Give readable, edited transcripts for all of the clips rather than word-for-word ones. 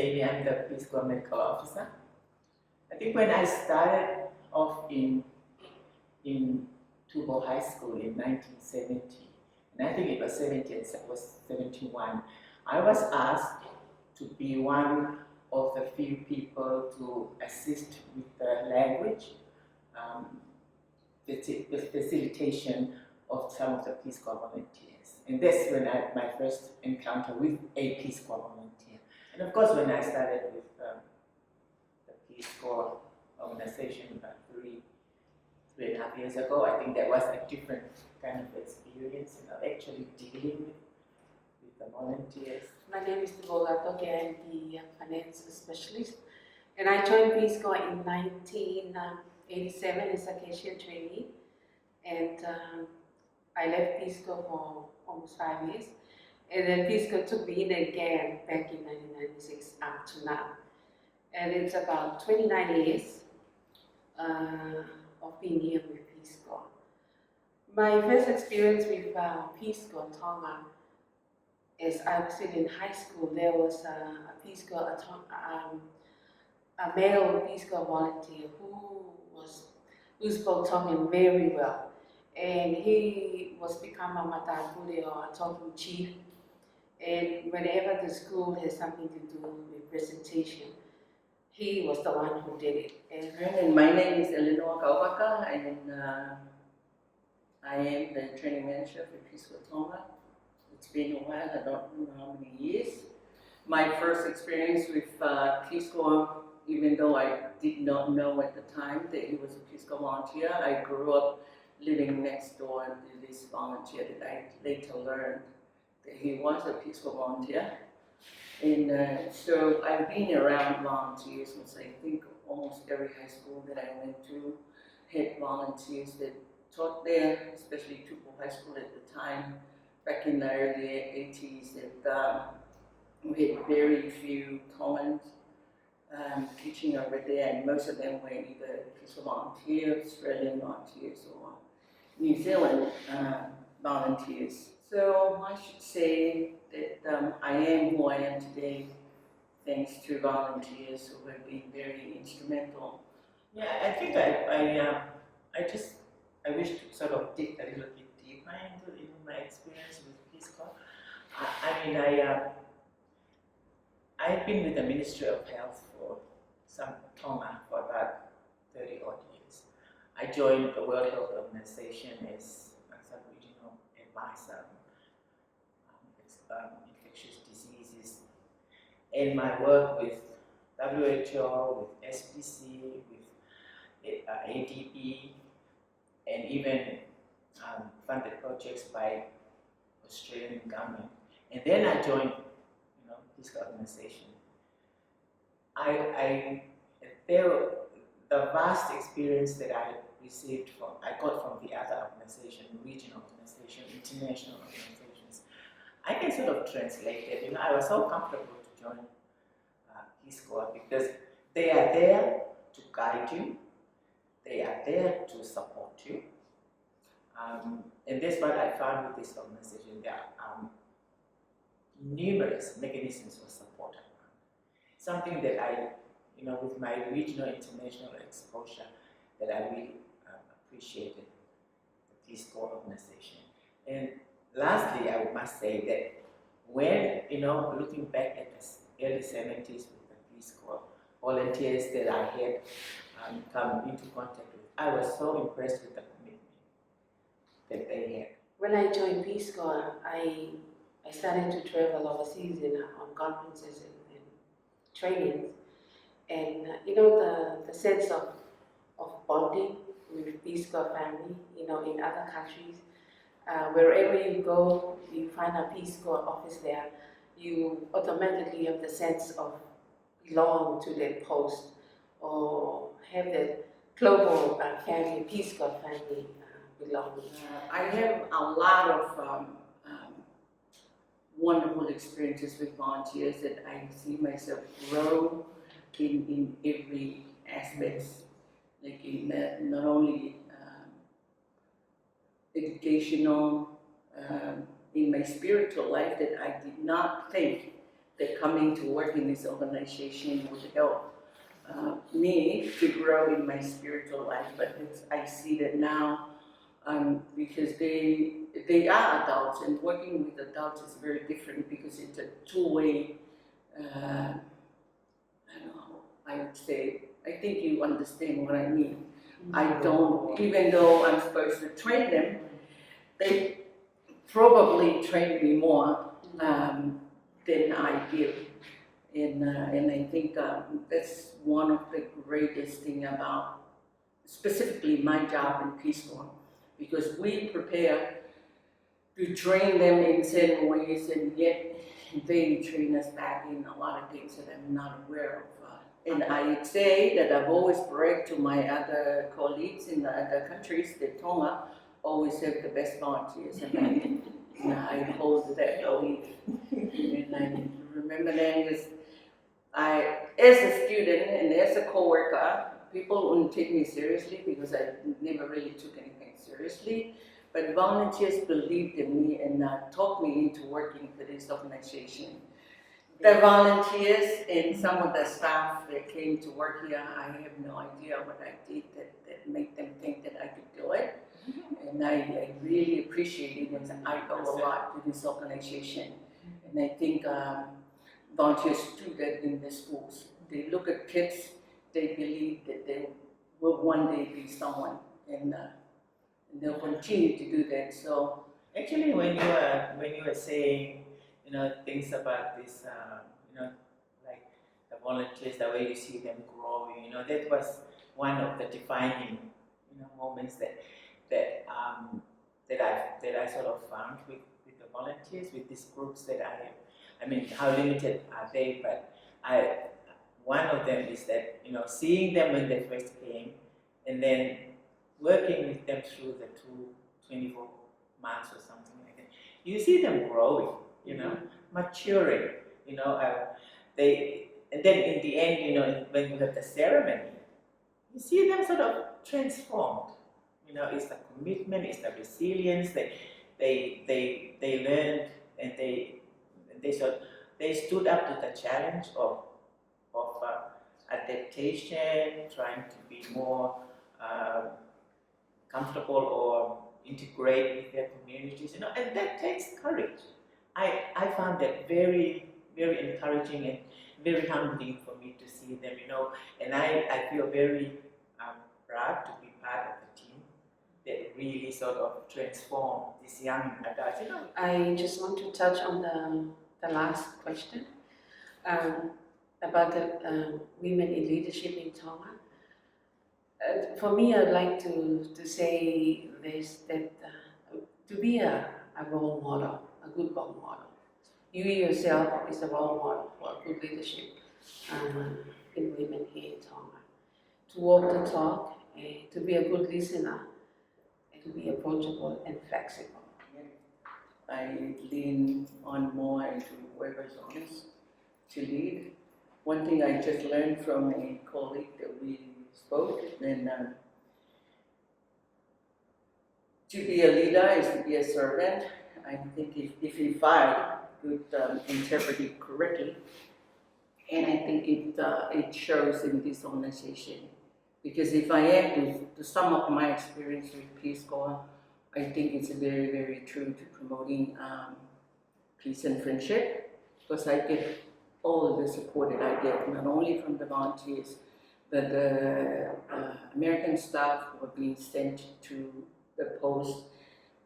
Seini. I'm the Peace Corps Medical Officer. I think when I started off in Tupou High School in 1970, and I think it was 70 and it was 71, I was asked to be one of the few people to assist with the language, the facilitation of some of the Peace Corps volunteers. And that's when I my first encounter with a Peace Corps volunteer. And of course, when I started with the Peace Corps organization about three and a half years ago, I think that was a different kind of experience, actually dealing with the volunteers. My name is Tupou Kautoke. I'm the finance specialist, and I joined Peace Corps in 1987 as a cashier trainee, and I left Peace Corps for almost 5 years, and then Peace Corps took me in again back in 1996 up to now, and it's about 29 years of being here with Peace Corps. My first experience with Peace Corps Tonga is I was still in high school. There was a Peace Corps, a male Peace Corps volunteer who spoke Tongan very well, and he was become a matagure or a talking chief. And whenever the school has something to do with presentation, he was the one who did it. And my name is Elenoa Kauvaka, and I am the training manager for Peace Corps Tonga. It's been a while, I don't know how many years. My first experience with Peace Corps, even though I did not know at the time that he was a Peace Corps volunteer, I grew up living next door to this volunteer that I later learned that he was a Peace Corps volunteer. And so I've been around volunteers since I think almost every high school that I went to had volunteers that taught there, especially Tupou High School at the time, back in the early 80s, and we had very few Tongans teaching over there, and most of them were either Peace Corps volunteers, Australian volunteers, or New Zealand volunteers. So I should say that I am who I am today thanks to volunteers who have been very instrumental. Yeah, I think I wish to sort of dig a little bit deeper into my experience with Peace Corps. I've been with the Ministry of Health for Tonga for about 30 odd years. I joined the World Health Organization as a regional advisor on infectious diseases, and my work with WHO, with SPC, with ADB, and even funded projects by Australian government. And then I joined, this organization. The vast experience that I received I got from the other organization, regional organization, international organizations, I can sort of translate it. I was so comfortable to join Peace Corps because they are there to guide you, they are there to support you, and that's what I found with this organization. There are numerous mechanisms for support. Something that I, with my regional international exposure, that I really appreciated the Peace Corps organization. And lastly, I must say that when, looking back at the early 70s with the Peace Corps volunteers that I had come into contact with, I was so impressed with the commitment that they had. When I joined Peace Corps, I started to travel overseas on conferences and trainings, and the sense of bonding with Peace Corps family, in other countries, wherever you go, you find a Peace Corps office there, you automatically have the sense of belong to that post or have that global family, Peace Corps family belonging. I have a lot of wonderful experiences with volunteers that I see myself grow in every aspect, like in not only educational, in my spiritual life, that I did not think that coming to work in this organization would help me to grow in my spiritual life. But I see that now because they are adults, and working with adults is very different because it's a two-way. I don't know. I would say. I think you understand what I mean. I don't, even though I'm supposed to train them, they probably train me more than I do. And I think that's one of the greatest thing about specifically my job in Peace Corps, because we prepare to train them in certain ways, and yet they train us back in a lot of things that I'm not aware of. And I say that I've always bragged to my other colleagues in the other countries that Tonga always have the best volunteers, and I hold that belief. And I remember then, because as a student and as a co-worker, people wouldn't take me seriously because I never really took anything seriously. But volunteers believed in me and talked me into working for this organization. The volunteers and some of the staff that came to work here, I have no idea what I did that made them think that I could do it. And I really appreciate it, and I owe a lot to this organization. And I think volunteers do that in the schools. They look at kids, they believe that they will one day be someone, and they'll continue to do that. So actually, when you were saying, things about this, like the volunteers, the way you see them growing, that was one of the defining, moments that I sort of found with the volunteers, with these groups that I have. I mean, how limited are they? But one of them is that, seeing them when they first came, and then working with them through the 24 months or something like that, you see them growing, maturing, and then in the end, when you have the ceremony, you see them sort of transformed. It's the commitment, it's the resilience. They learned, and they stood up to the challenge of adaptation, trying to be more comfortable or integrate with their communities, and that takes courage. I found that very, very encouraging and very humbling for me to see them, and I feel very proud to be part of the team that really sort of transformed these young adults. I just want to touch on the last question about the women in leadership in Tonga. For me, I'd like to say this, that to be a role model, a good role model. You yourself is a role model for good leadership in women here in Tonga. To walk the talk, to be a good listener, and to be approachable and flexible. I lean on more into whoever's honest to lead. One thing I just learned from a colleague that we spoke, then to be a leader is to be a servant. I think if I could interpret it correctly, and I think it shows in this organization. Because if I am to sum up my experience with Peace Corps, I think it's very, very true to promoting peace and friendship, because I get all of the support that I get, not only from the volunteers, but the American staff who are being sent to the post.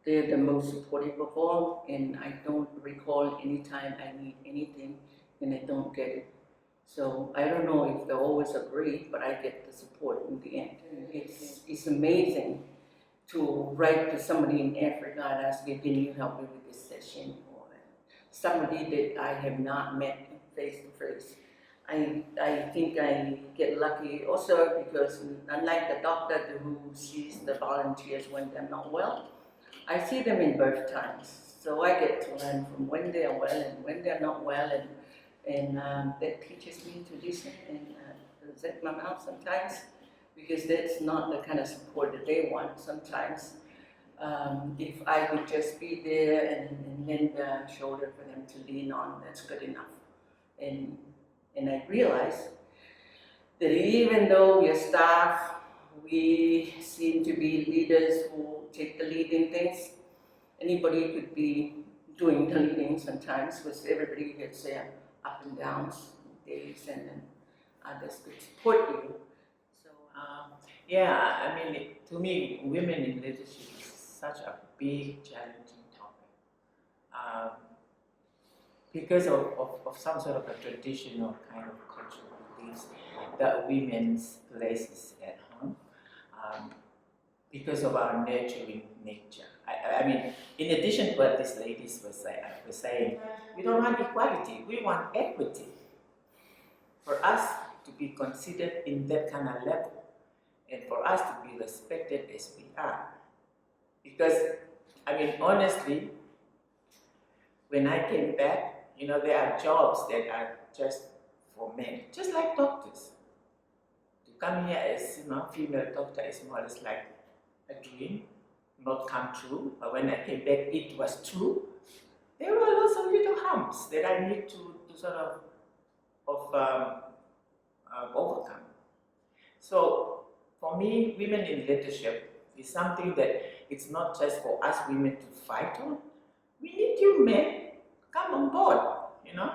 They're the most supportive of all, and I don't recall any time I need anything and I don't get it. So I don't know if they always agree, but I get the support in the end. It's amazing to write to somebody in Africa and ask, can you help me with this session? Or somebody that I have not met face to face. I think I get lucky also because unlike the doctor who sees the volunteers when they're not well, I see them in birth times. So I get to learn from when they are well and when they're not well, and that teaches me to listen and zip my mouth sometimes, because that's not the kind of support that they want sometimes. If I could just be there and lend a shoulder for them to lean on, that's good enough. And I realized that even though we are staff, we seem to be leaders who take the lead in things. Anybody could be doing the leading sometimes, because everybody gets their up and downs days, and then others could support you. So Yeah, I mean, to me, women in leadership is such a big, challenging topic. Because of some sort of a traditional kind of cultural beliefs that women's place is at home, because of our nurturing nature. I mean, in addition to what these ladies were saying, we don't want equality, we want equity. For us to be considered in that kind of level, and for us to be respected as we are. Because, I mean, honestly, when I came back, you know, there are jobs that are just for men, just like doctors. To come here as, you know, female doctor is more or less like a dream, not come true. But when I came back, it was true. There were lots of little humps that I need to sort of overcome. So for me, women in leadership is something that it's not just for us women to fight on. We need you men, come on board, you know,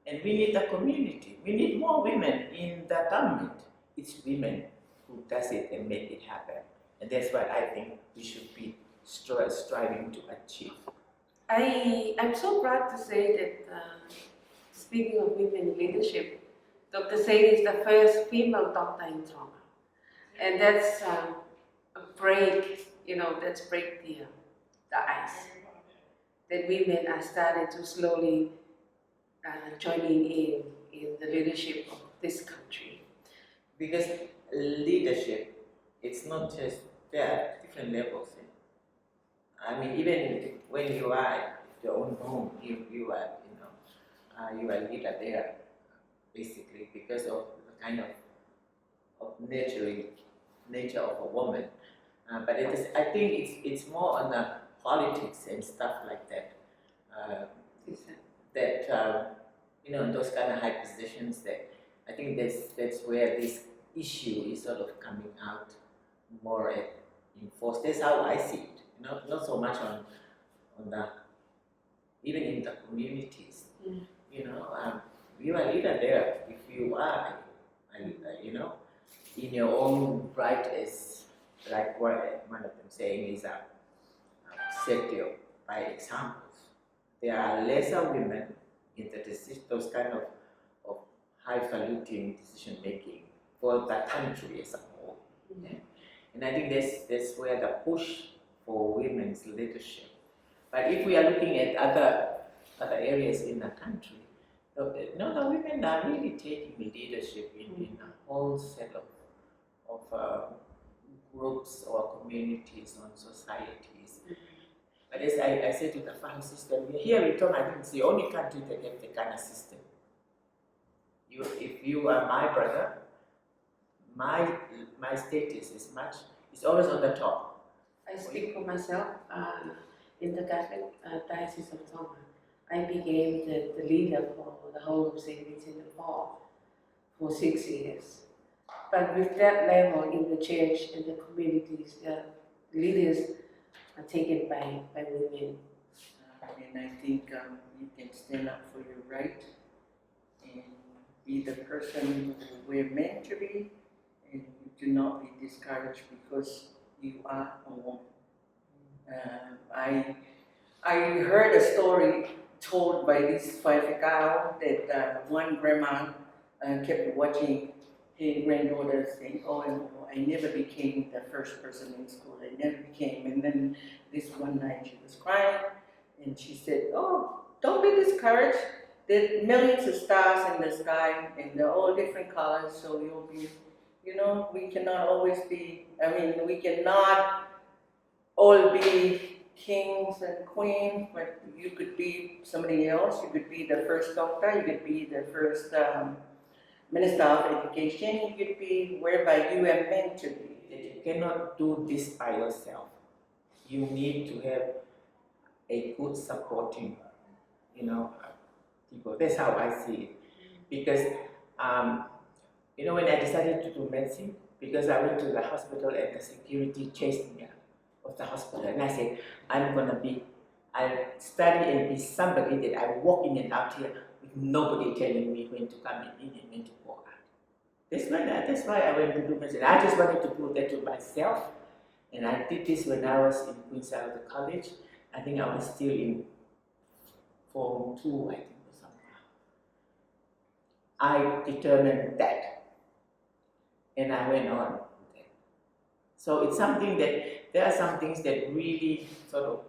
and we need the community. We need more women in the government. It's women who does it and make it happen. And that's what I think we should be striving to achieve. I'm so proud to say that, speaking of women in leadership, Dr. Seini is the first female doctor in Tonga. And that's a break, you know, that's break the ice. That women are starting to slowly joining in the leadership of this country. Because leadership, it's not just, there are different levels. I mean, even when you are at your own home, you are, you know, you are a leader there, basically, because of the kind of nurturing nature of a woman. But it is, I think it's more on the politics and stuff like that. You know, in those kind of high positions, that I think that's where this issue is sort of coming out more in force. That's how I see it. Not so much on the, even in the communities. You know, you are a leader there if you are, you know, in your own right, as like what one of them saying is set you by examples. There are lesser women in those kind of highfalutin decision making for the country as a whole. Yeah? And I think that's where the push for women's leadership. But if we are looking at other areas in the country, the women are really taking leadership in a whole set of groups or communities or societies. But as I said to the farm system, here in Tonga, I think it's the only country that has the kind of system. If you are my brother, my status is always on the top. I speak for myself. In the Catholic Diocese of Tonga, I became the leader for the whole of St. Vincent de Paul for 6 years. But with that level in the church and the communities, the leaders are taken by women. And I think you can stand up for your right and be the person who we're meant to be, and do not be discouraged because you are a woman. I heard a story told by this Whaifekau that one grandma kept watching her granddaughter saying, oh, I never became the first person in school, I never became. And then this one night she was crying and she said, oh, don't be discouraged. There are millions of stars in the sky and they're all different colors, so you'll be, you know, we cannot always be, we cannot all be kings and queens, but you could be somebody else. You could be the first doctor, you could be the first minister of education, you could be whereby you are meant to be. You cannot do this by yourself. You need to have a good supporting, people. That's how I see it. because when I decided to do medicine, because I went to the hospital and the security chased me out of the hospital, and I said, I'll study and be somebody that I walk in and out here with nobody telling me when to come in and when to go out. That's why I went to do medicine. I just wanted to prove that to myself, and I did this when I was in Queen's Island College. I think I was still in Form 2, I think, or something. I determined that, and I went on with that. So it's something that, there are some things that really sort of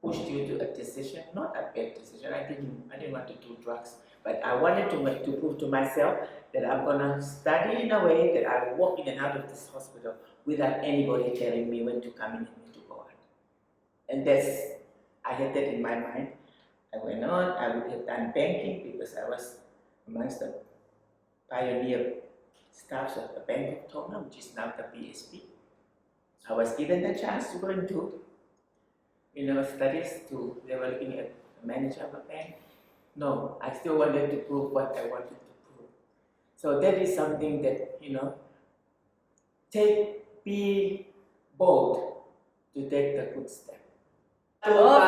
pushed you to a decision, not a bad decision. I didn't want to do drugs, but I wanted to prove to myself that I'm gonna study in a way that I walk in and out of this hospital without anybody telling me when to come in and when to go out. And I had that in my mind. I went on. I would have done banking because I was amongst the pioneer staffs of the Bank of Tonga, which is now the BSP. I was given the chance to go and do studies they were looking at the manager of a bank. No, I still wanted to prove what I wanted to prove. So that is something that, be bold to take the good step. Oh,